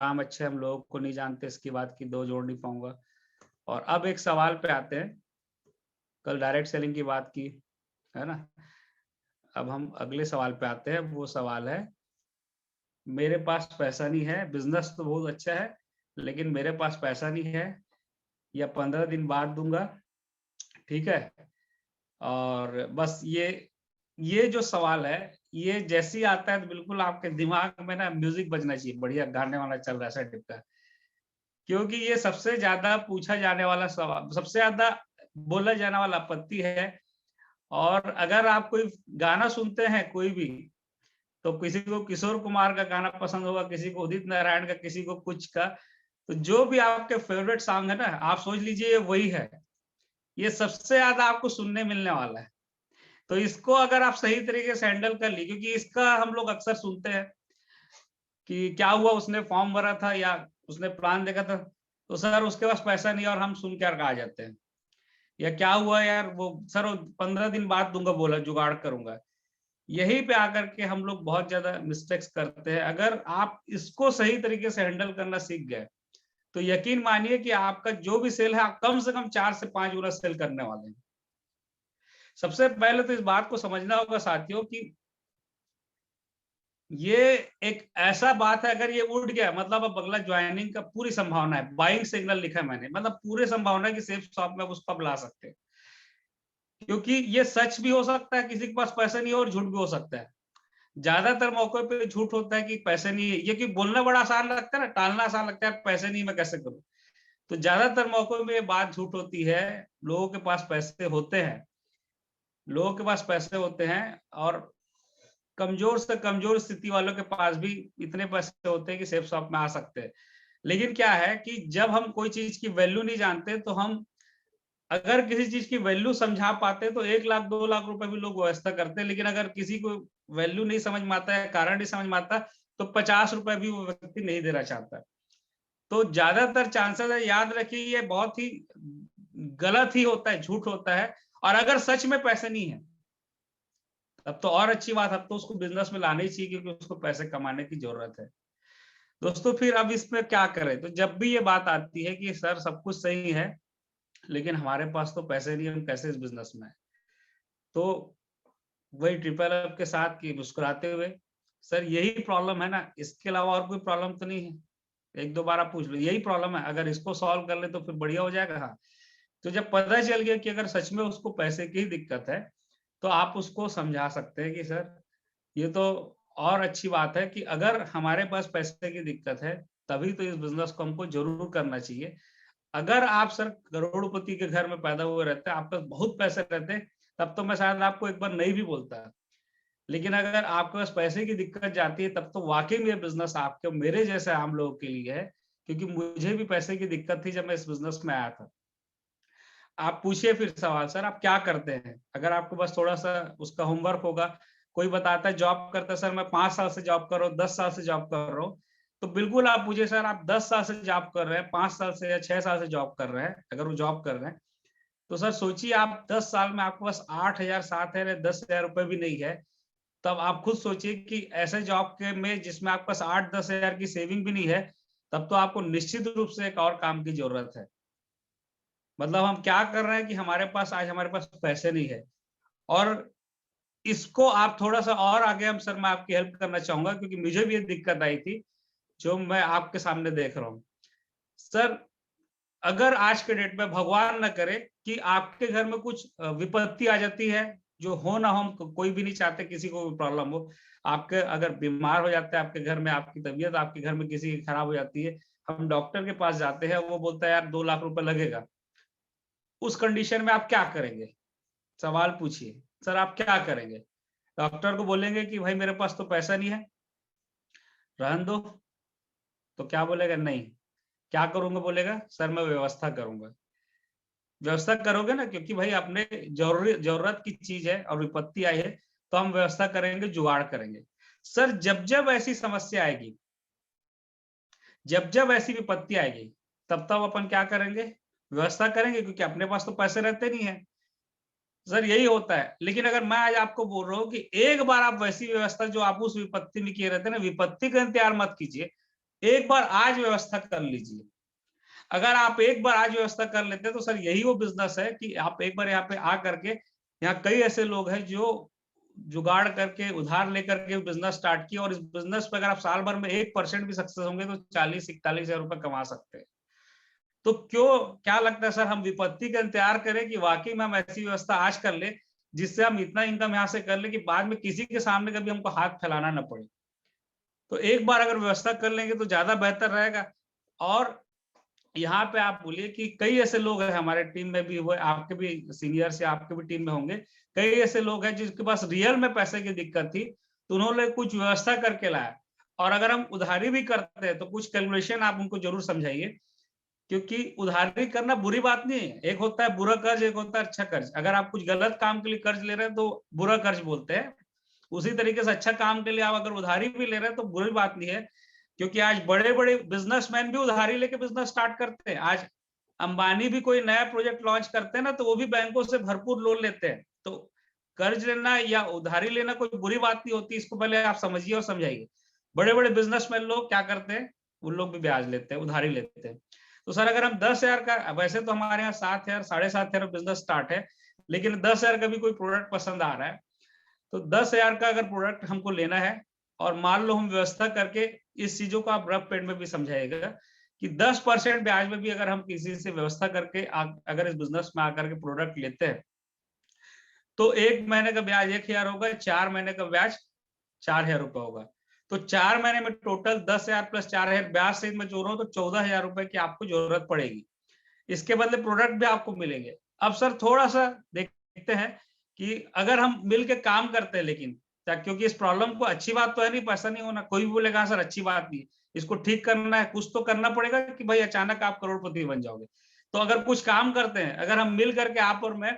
काम अच्छे हम लोगों को नहीं जानते, इसकी बात की दो जोड़ नहीं पाऊंगा। और अब एक सवाल पे आते हैं, कल डायरेक्ट सेलिंग की बात की, है ना? अब हम अगले सवाल पे आते हैं, वो सवाल है, मेरे पास पैसा नहीं है, बिजनेस तो बहुत अच्छा है, लेकिन मेरे पास पैसा नहीं है, या 15 दिन बाद दूंगा, ठीक है? और बस ये जो सवाल है, ये जैसे ही आता है तो बिल्कुल आपके दिमाग में ना म्यूजिक बजना चाहिए, बढ़िया गाने वाला चल रहा है ऐसा टाइप का। क्योंकि ये सबसे ज्यादा पूछा जाने वाला सवाल, सबसे ज्यादा बोला जाने वाला आपत्ति है। और अगर आप कोई गाना सुनते हैं कोई भी, तो किसी को किशोर कुमार का गाना पसंद होगा, किसी को उदित नारायण का, किसी को कुछ का। तो जो भी आपके फेवरेट सॉन्ग है ना, आप सोच लीजिए ये वही है, ये सबसे ज्यादा आपको सुनने मिलने वाला है। तो इसको अगर आप सही तरीके से हैंडल कर ली, क्योंकि इसका हम लोग अक्सर सुनते हैं कि क्या हुआ, उसने फॉर्म भरा था या उसने प्लान देखा था, तो सर उसके पास पैसा नहीं है, और हम सुन के आ जाते हैं। या क्या हुआ यार, वो सर 15 दिन बाद दूंगा बोला, जुगाड़ करूंगा। यहीं पे आकर के हम लोग बहुत ज्यादा मिस्टेक्स करते हैं। अगर आप इसको सही तरीके से हैंडल करना सीख गए, तो यकीन मानिए कि आपका जो भी सेल है, आप कम से कम 4 से 5 गुना सेल करने वाले हैं। सबसे पहले तो इस बात को समझना होगा साथियों कि ये एक ऐसा बात है, अगर ये उठ गया मतलब अब अगला ज्वाइनिंग का पूरी संभावना है। बाइंग सिग्नल लिखा है मैंने, मतलब पूरी संभावना है कि सेफ शॉप में उसको आप ला सकते हैं। क्योंकि ये सच भी हो सकता है, किसी के पास पैसा नहीं है, और झूठ भी हो सकता है। ज्यादातर मौके पे झूठ होता है कि पैसे नहीं है, ये कि बोलना बड़ा आसान लगता है ना, टालना आसान लगता है, पैसे नहीं मैं कैसे करूं। तो ज्यादातर मौकों में ये बात झूठ होती है। लोगों के पास पैसे होते हैं, लोगों के पास पैसे होते हैं, और कमजोर से कमजोर स्थिति वालों के पास भी इतने पैसे होते हैं कि सेफ शॉप में आ सकते हैं। लेकिन क्या है कि जब हम कोई चीज की वैल्यू नहीं जानते, तो हम अगर किसी चीज की वैल्यू समझा पाते तो 1 लाख 2 लाख रुपए भी लोग व्यवस्था करते हैं। लेकिन अगर किसी को वैल्यू नहीं समझ में आता है, कारण नहीं समझ में आता, तो 50 रुपए भी वो व्यक्ति नहीं देना चाहता। तो ज्यादातर चांसेस है, याद रखिए, ये बहुत ही गलत ही होता है, झूठ होता है। और अगर सच में पैसे नहीं है, तब तो और अच्छी बात है, अब तो उसको बिजनेस में लाना ही चाहिए, क्योंकि उसको पैसे कमाने की जरूरत है। दोस्तों फिर अब इसमें क्या करें? तो जब भी ये बात आती है कि सर सब कुछ सही है, लेकिन हमारे पास तो पैसे नहीं, हम कैसे इस बिजनेस में आए, तो वही ट्रिपल एफ के साथ की मुस्कुराते हुए, सर यही प्रॉब्लम है ना, इसके अलावा और कोई प्रॉब्लम तो नहीं है? एक दो बार आप पूछ लो, यही प्रॉब्लम है, अगर इसको सॉल्व कर ले तो फिर बढ़िया हो जाएगा। हाँ, तो जब पता चल गया कि अगर सच में उसको पैसे की ही दिक्कत है, तो आप उसको समझा सकते हैं कि सर ये तो और अच्छी बात है कि अगर हमारे पास पैसे की दिक्कत है, तभी तो इस बिजनेस को हमको जरूर करना चाहिए। अगर आप सर करोड़पति के घर में पैदा हुए रहते, आपके पास बहुत पैसे रहते, तब तो मैं शायद आपको एक बार नहीं भी बोलता। लेकिन अगर आपके पास पैसे की दिक्कत जाती है, तब तो वाकई में ये बिजनेस आपके मेरे जैसे आम लोगों के लिए है। क्योंकि मुझे भी पैसे की दिक्कत थी जब मैं इस बिजनेस में आया था। आप पूछिए फिर सवाल, सर आप क्या करते हैं? अगर आपको बस थोड़ा सा उसका होमवर्क होगा, कोई बताता है जॉब करता है, सर मैं 5 साल से जॉब कर रहा हूँ, 10 साल से जॉब कर रहा हूँ, तो बिल्कुल आप पूछिए सर आप 10 साल से जॉब कर रहे हैं, 5 साल से या 6 साल से जॉब कर रहे हैं, अगर वो जॉब कर रहे हैं, तो सर सोचिए आप 10 साल में आपके पास 8,000 7,000 या 10,000 रुपए भी नहीं है। तब आप खुद सोचिए कि ऐसे जॉब के में जिसमें आपके पास 8-10 हजार की सेविंग भी नहीं है, तब तो आपको निश्चित रूप से एक और काम की जरूरत है। मतलब हम क्या कर रहे हैं कि हमारे पास आज हमारे पास पैसे नहीं है। और इसको आप थोड़ा-सा और आगे हम सर मैं आपकी हेल्प करना चाहूँगा, क्योंकि मुझे भी ये दिक्कत आई थी, जो मैं आपके सामने देख रहा हूँ। सर, अगर आज के डेट में भगवान ना करे कि आपके घर में कुछ विपत्ति आ जाती है, जो हो ना हो, हम कोई भी नहीं चाहते किसी को भी प्रॉब्लम हो। आपके अगर बीमार हो जाते हैं आपके घर में, आपकी तबीयत आपके घर में किसी की खराब हो जाती है, हम डॉक्टर के पास जाते हैं, वो बोलता है यार 2 लाख रुपए लगेगा। उस कंडीशन में आप क्या करेंगे? सवाल पूछिए, सर आप क्या करेंगे? डॉक्टर को बोलेंगे कि भाई मेरे पास तो पैसा नहीं है, रहने दो, तो क्या बोलेगा? नहीं। क्या करूँगा बोलेगा? सर मैं व्यवस्था करूँगा। व्यवस्था करोगे ना, क्योंकि भाई अपने ज़रूरत की चीज़ है और विपत्ति आई है, तो हम व्यवस्था करेंगे, जुगाड़ करेंगे। सर जब-जब ऐसी समस्या आएगी, जब-जब ऐसी विपत्ति आएगी, तब-तब अपन क्या करेंगे? व्यवस्था करेंगे, क्योंकि अपने पास तो पैसे रहते नहीं हैं। सर यही होता है। लेकिन अगर मैं आज आपको बोल रहा हूँ कि एक बार आप वैसी व्यवस्था जो आप उस विपत्ति में किए रहते हैं ना, विपत्ति का इंतज़ार मत कीजिए। एक बार आज व्यवस्था कर लीजिए। अगर आप एक बार आज व्यवस्था कर लेते हैं तो सर यही वो बिजनेस है कि आप एक बार यहाँ पे आ करके, यहाँ कई ऐसे लोग हैं जो जुगाड़ करके उधार लेकर के बिजनेस स्टार्ट किया, और इस बिजनेस पे अगर आप साल भर में 1% भी सक्सेस होंगे तो 40-41 हजार रुपए कमा सकते हैं। तो क्यों, क्या लगता है सर, हम विपत्ति का इंतजार करें कि वाकई में हम ऐसी व्यवस्था आज कर ले जिससे हम इतना इनकम यहाँ से कर ले कि बाद में किसी के सामने कभी हमको हाथ फैलाना ना पड़े। तो एक बार अगर व्यवस्था कर लेंगे तो ज्यादा बेहतर रहेगा। और यहाँ पे आप बोलिए कि कई ऐसे लोग हैं हमारे टीम में भी हुए, आपके भी सीनियर्स या आपके भी टीम में होंगे, कई ऐसे लोग हैं जिसके पास रियल में पैसे की दिक्कत थी, तो उन्होंने कुछ व्यवस्था करके लाया। और अगर हम उधारी भी करते हैं तो कुछ कैलकुलेशन आप उनको जरूर समझाइए, क्योंकि उधारी करना बुरी बात नहीं है। एक होता है बुरा कर्ज, एक होता है अच्छा कर्ज। अगर आप कुछ गलत काम के लिए कर्ज ले रहे हैं तो बुरा कर्ज बोलते हैं। उसी तरीके से अच्छा काम के लिए आप अगर उधारी भी ले रहे हैं तो बुरी बात नहीं है, क्योंकि आज बड़े-बड़े बिजनेसमैन भी उधारी लेके बिजनेस स्टार्ट करते हैं। आज अंबानी भी कोई नया प्रोजेक्ट लॉन्च करते हैं ना, तो वो भी बैंकों से भरपूर लोन लेते हैं। तो कर्ज लेना या उधारी लेना कोई बुरी बात नहीं होती, इसको पहले आप समझिए और समझाइए। बड़े-बड़े बिजनेसमैन लोग क्या करते हैं, उन लोग भी ब्याज लेते हैं, उधारी लेते हैं। तो सर अगर हम 10,000 का, वैसे तो हमारे यहाँ 7,000 7,500 बिजनेस स्टार्ट है, लेकिन 10,000 का भी कोई प्रोडक्ट पसंद आ रहा है, तो 10,000 का अगर प्रोडक्ट हमको लेना है, और मान लो हम व्यवस्था करके, इस चीजों को आप रफ पेड में भी समझाइएगा कि 10% ब्याज में भी अगर हम किसी से व्यवस्था करके अगर इस बिजनेस में आकर के प्रोडक्ट लेते हैं, तो 1 महीने का ब्याज 1,000 होगा, 4 महीने का ब्याज 4,000 रुपए होगा। तो 4 महीने में टोटल 10,000 प्लस 4,000 ब्याज सहित मैं जोड़ रहा हूँ, तो 14,000 रुपए की आपको जरूरत पड़ेगी। इसके बदले प्रोडक्ट भी आपको मिलेंगे। अब सर थोड़ा सा देखते हैं कि अगर हम मिल के काम करते हैं, लेकिन क्योंकि इस प्रॉब्लम को, अच्छी बात तो है नहीं पैसा नहीं होना, कोई भी बोलेगा सर अच्छी बात नहीं, इसको ठीक करना है, कुछ तो करना पड़ेगा कि भाई अचानक आप करोड़पति बन जाओगे। तो अगर कुछ काम करते हैं, अगर हम मिल करके, आप और मैं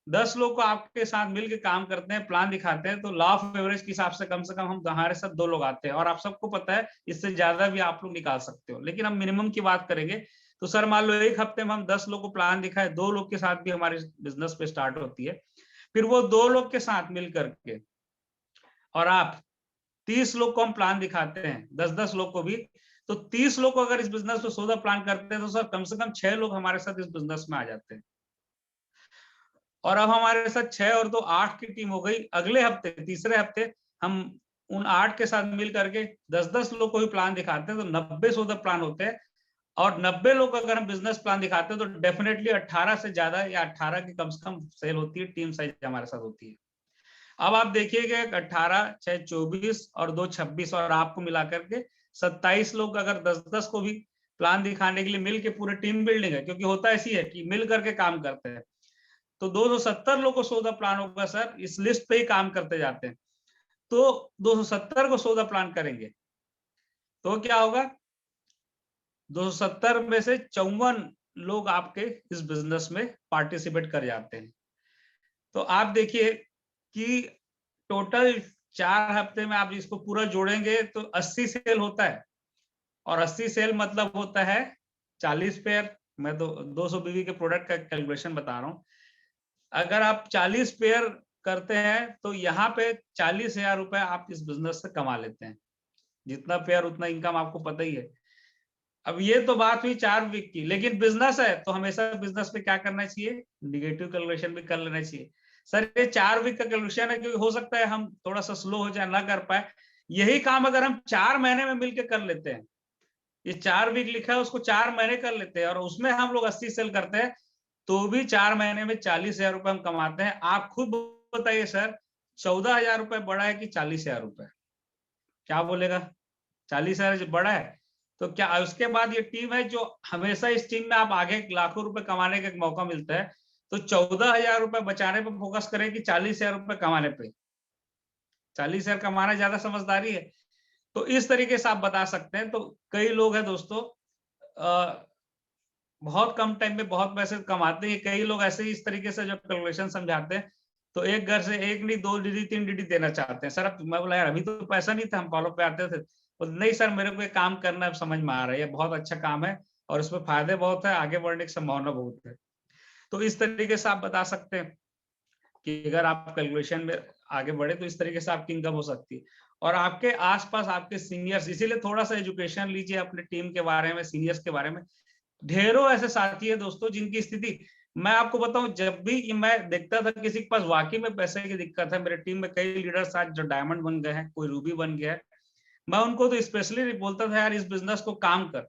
10 लोग को आपके साथ मिल के काम करते हैं, प्लान दिखाते हैं, तो लॉ ऑफ एवरेज के हिसाब से कम हम, हमारे साथ 2 लोग आते हैं, और आप सबको पता है इससे ज्यादा भी आप लोग निकाल सकते हो, लेकिन हम मिनिमम की बात करेंगे। तो सर मान लो 1 हफ्ते में हम 10 लोग को प्लान दिखाए, 2 लोग के साथ भी हमारी बिजनेस पे स्टार्ट होती है। फिर वो 2 लोग के साथ मिल करके, और आप 30 लोग को हम प्लान दिखाते हैं, 10-10 लोग को भी, तो 30 लोग को अगर इस बिजनेस पे 14 प्लान करते हैं, तो सर कम से कम 6 लोग हमारे साथ इस बिजनेस में आ जाते हैं। और अब हमारे साथ 6 और 2 8 की टीम हो गई। अगले हफ्ते, तीसरे हफ्ते, हम उन 8 के साथ मिल करके 10-10 लोग को भी प्लान दिखाते हैं, तो 90-100 प्लान होते हैं। और 90 लोग को अगर हम बिजनेस प्लान दिखाते हैं तो डेफिनेटली 18 से ज्यादा, या 18 की कम से कम सेल होती है, टीम साइज हमारे साथ होती है। अब आप देखिएगा 18, 6 24 और 2 26, और आपको मिला करके 27 लोग अगर 10-10 को भी प्लान दिखाने के लिए मिल के पूरे टीम बिल्डिंग है, क्योंकि होता ऐसी है कि मिल करके काम करते हैं, तो 270 लोग को 14 प्लान होगा सर, इस लिस्ट पे ही काम करते जाते हैं। तो 270 को 14 प्लान करेंगे तो क्या होगा, 270 में से 54 लोग आपके इस बिजनेस में पार्टिसिपेट कर जाते हैं। तो आप देखिए कि टोटल 4 हफ्ते में आप इसको पूरा जोड़ेंगे तो 80 सेल होता है, और 80 सेल मतलब होता है 40 पेयर। मैं तो 200 बीवी के प्रोडक्ट का कैलकुलेशन बता रहा हूँ। अगर आप 40 पेयर करते हैं तो यहाँ पे 40,000 रुपए आप इस बिजनेस से कमा लेते हैं। जितना पेयर उतना इनकम, आपको पता ही है। अब ये तो बात हुई 4 वीक की, लेकिन बिजनेस है तो हमेशा बिजनेस में क्या करना चाहिए, निगेटिव कैलकुलेशन भी कर लेना चाहिए। सर ये 4 वीक का कैलकुलेशन है, क्योंकि हो सकता है हम थोड़ा सा स्लो हो जाए, ना कर पाए। यही काम अगर हम 4 महीने में मिलकर कर लेते हैं, ये 4 वीक लिखा है उसको 4 महीने कर लेते हैं, और उसमें हम लोग 80 सेल करते हैं, तो भी 4 महीने में 40,000 रुपए हम कमाते हैं। आप खुद बताइए सर, 14,000 रुपए बड़ा है कि 40,000 रुपए? क्या बोलेगा? 40,000 जो बड़ा है, तो क्या उसके बाद ये टीम है जो हमेशा, इस टीम में आप आगे लाखों रुपए कमाने का एक मौका मिलता है, तो 14,000 रुपए बचाने पर फोकस करें कि 40,000 रुपए कमाने पे? 40,000 कमाना ज्यादा समझदारी है। तो इस तरीके से आप बता सकते हैं। तो कई लोग हैं दोस्तों, बहुत कम टाइम में बहुत पैसे कमाते हैं। कई लोग ऐसे ही इस तरीके से जब कैलकुलेशन समझाते हैं, तो एक घर से एक नहीं 2 डीडी 3 डीडी देना चाहते हैं। सर अब मैं बोला यार अभी तो पैसा नहीं था, हम फॉलो पे आते थे। तो नहीं सर मेरे को ये काम करना समझ में आ रहा है, ये बहुत अच्छा काम है और इसमें फायदे बहुत है, आगे बढ़ने की संभावना बहुत है। तो इस तरीके से आप बता सकते हैं कि अगर आप कैलकुलेशन में आगे बढ़े तो इस तरीके से आपकी इनकम हो सकती है। और आपके आसपास आपके सीनियर्स, इसीलिए थोड़ा सा एजुकेशन लीजिए अपने टीम के बारे में, सीनियर्स के बारे में। ढेरों ऐसे साथी है दोस्तों जिनकी स्थिति, मैं आपको बताऊं, जब भी मैं देखता था किसी के पास वाकई में पैसे की दिक्कत है, मेरे टीम में कई लीडर्स आज जो डायमंड बन गए हैं, कोई रूबी बन गया है, मैं उनको तो स्पेशली बोलता था यार इस बिजनेस को काम कर।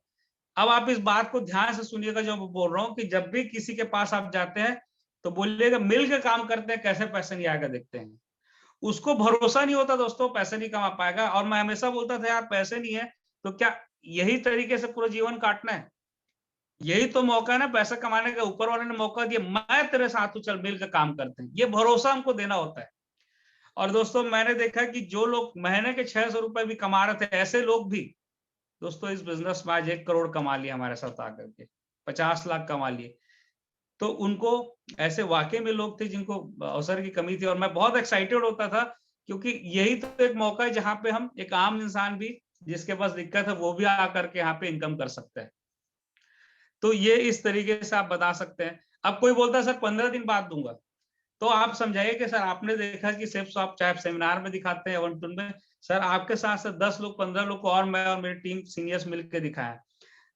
अब आप इस बात को ध्यान से सुनिएगा जो मैं बोल रहा हूँ, कि जब भी किसी के पास आप जाते हैं तो बोलिएगा मिल के काम करते हैं, कैसे पैसे नहीं आएगा देखते हैं। उसको भरोसा नहीं होता दोस्तों पैसे नहीं कमा पाएगा, और मैं हमेशा बोलता था यार पैसे नहीं है तो क्या यही तरीके से पूरा जीवन काटना है? यही तो मौका है ना पैसा कमाने का, ऊपर वाले ने मौका दिया, मैं तेरे साथ हूं, चल मिलकर काम करते हैं, ये भरोसा हमको देना होता है। और दोस्तों मैंने देखा कि जो लोग महीने के 600 रुपए भी कमा रहे थे, ऐसे लोग भी दोस्तों इस बिजनेस में आज 1 करोड़ कमा लिया हमारे साथ आकर के, 50 लाख कमा लिए। तो उनको ऐसे वाकई में लोग थे जिनको अवसर की कमी थी, और मैं बहुत एक्साइटेड होता था, क्योंकि यही तो एक मौका है जहां पे हम, एक आम इंसान भी जिसके पास दिक्कत है वो भी आकर के यहाँ पे इनकम कर सकता है। तो ये इस तरीके से आप बता सकते हैं। अब कोई बोलता है सर 15 दिन बाद दूंगा, तो आप समझाइए कि सर आपने देखा कि सिर्फ आप चाहे सेमिनार में दिखाते हैं, वन टू में, सर आपके साथ साथ 10 लोग 15 लोग को और मैं और मेरी टीम सीनियर्स मिलकर दिखाया।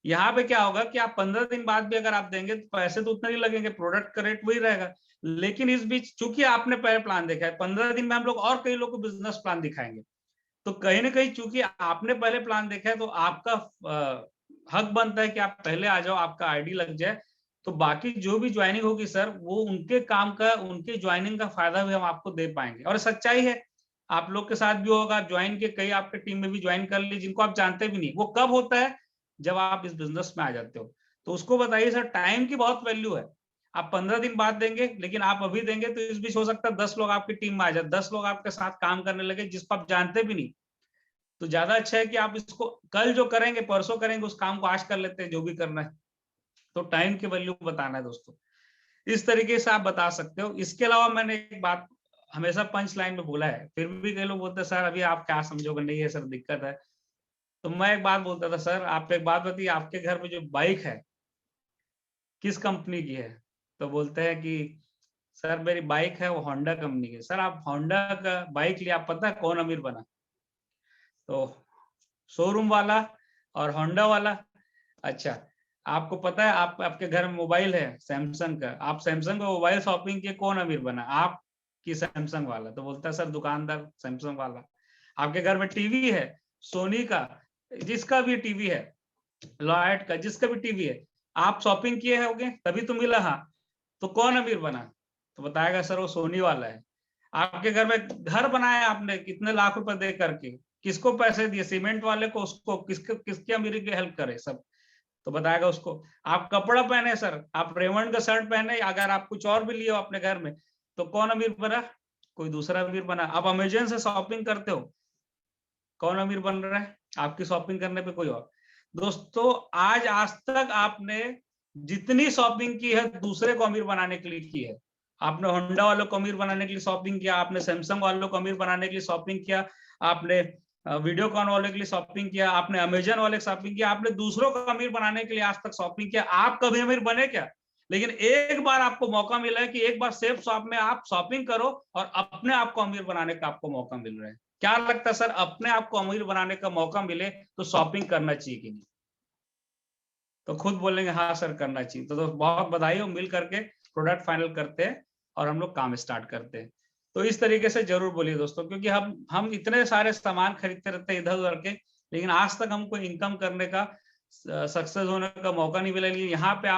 यहाँ पे क्या होगा कि आप 15 दिन बाद भी अगर आप देंगे तो पैसे तो उतने ही लगेंगे, प्रोडक्ट का रेट वही रहेगा। लेकिन इस बीच चूंकि आपने पहले प्लान देखा है, 15 दिन में हम लोग और कई लोग को बिजनेस प्लान दिखाएंगे, तो कहीं ना कहीं चूंकि आपने पहले प्लान देखा है तो आपका हक बनता है कि आप पहले आ जाओ, आपका आईडी लग जाए, तो बाकी जो भी ज्वाइनिंग होगी सर, वो उनके काम का, उनके ज्वाइनिंग का फायदा भी हम आपको दे पाएंगे। और सच्चाई है, आप लोग के साथ भी होगा, ज्वाइन के कई आपके टीम में भी ज्वाइन कर ली जिनको आप जानते भी नहीं। वो कब होता है? जब आप इस बिजनेस में आ जाते हो। तो उसको बताइए सर टाइम की बहुत वैल्यू है। आप 15 दिन बाद देंगे, लेकिन आप अभी देंगे तो इस बीच हो सकता है 10 लोग आपकी टीम में आ जाए, 10 लोग आपके साथ काम करने लगे जिसको आप जानते भी नहीं। तो ज्यादा अच्छा है कि आप इसको कल जो करेंगे, परसों करेंगे, उस काम को आज कर लेते हैं जो भी करना है। तो टाइम की वैल्यू बताना है दोस्तों, इस तरीके से आप बता सकते हो। इसके अलावा मैंने एक बात हमेशा पंच लाइन में बोला है, फिर भी कई लोग बोलते हैं सर अभी आप क्या समझोगे, नहीं है सर दिक्कत है। तो मैं एक बात बोलता था, सर आप एक बात बताइए, आपके घर में जो बाइक है किस कंपनी की है? तो बोलते हैं कि सर मेरी बाइक है वो होंडा कंपनी की। सर आप होंडा का बाइक लिया, आप पता है कौन अमीर बना? तो शोरूम वाला और होंडा वाला। अच्छा, आपको पता है आप, आपके घर में मोबाइल है सैमसंग का, आप सैमसंग का मोबाइल शॉपिंग किए, कौन अमीर बना? आप कि सैमसंग वाला? तो बोलता है सर दुकानदार सैमसंग वाला। आपके घर में टीवी है सोनी का, जिसका भी टीवी है, लॉयड का, जिसका भी टीवी है, आप शॉपिंग किए होंगे तभी तो मिला। हाँ, तो कौन अमीर बना? तो बताएगा सर वो सोनी वाला है। आपके घर में घर बनाया आपने कितने लाख रुपए दे करके, किसको पैसे दिए? सीमेंट वाले को, उसको किसके किसके अमीरी की हेल्प करे सब? तो बताएगा उसको। आप कपड़ा पहने सर, आप रेमंड का शर्ट पहने, अगर आप कुछ और भी लिए हो अपने घर में, तो कौन अमीर बना? कोई दूसरा अमीर बना। आप अमेजन से शॉपिंग करते हो, कौन अमीर बन रहा है आपकी शॉपिंग करने पे? कोई और। दोस्तों आज तक आपने जितनी शॉपिंग की है दूसरे को अमीर बनाने के लिए की है। आपने होंडा वालों को अमीर बनाने के लिए शॉपिंग किया, आपने सैमसंग वालों को अमीर बनाने के लिए शॉपिंग किया, आपने वीडियोकॉन वाले के लिए शॉपिंग किया, आपने अमेजन वाले शॉपिंग किया, आपने दूसरों को अमीर बनाने के लिए आज तक शॉपिंग किया। आप कभी अमीर बने क्या? लेकिन एक बार आपको मौका मिला है कि एक बार सेफ शॉप में आप शॉपिंग करो और अपने आप को अमीर बनाने का आपको मौका मिल रहा है। क्या लगता है सर, अपने आप को अमीर बनाने का मौका मिले तो शॉपिंग करना चाहिए कि नहीं? तो खुद बोलेंगे हाँ सर करना चाहिए। तो बहुत बधाई हो, मिल करके प्रोडक्ट फाइनल करते हैं और हम लोग काम स्टार्ट करते हैं। तो इस तरीके से जरूर बोलिए दोस्तों, क्योंकि हम इतने सारे सामान खरीदते रहते हैं इधर उधर के, लेकिन आज तक हमको इनकम करने का, सक्सेस होने का मौका नहीं मिला। लेकिन यहाँ पे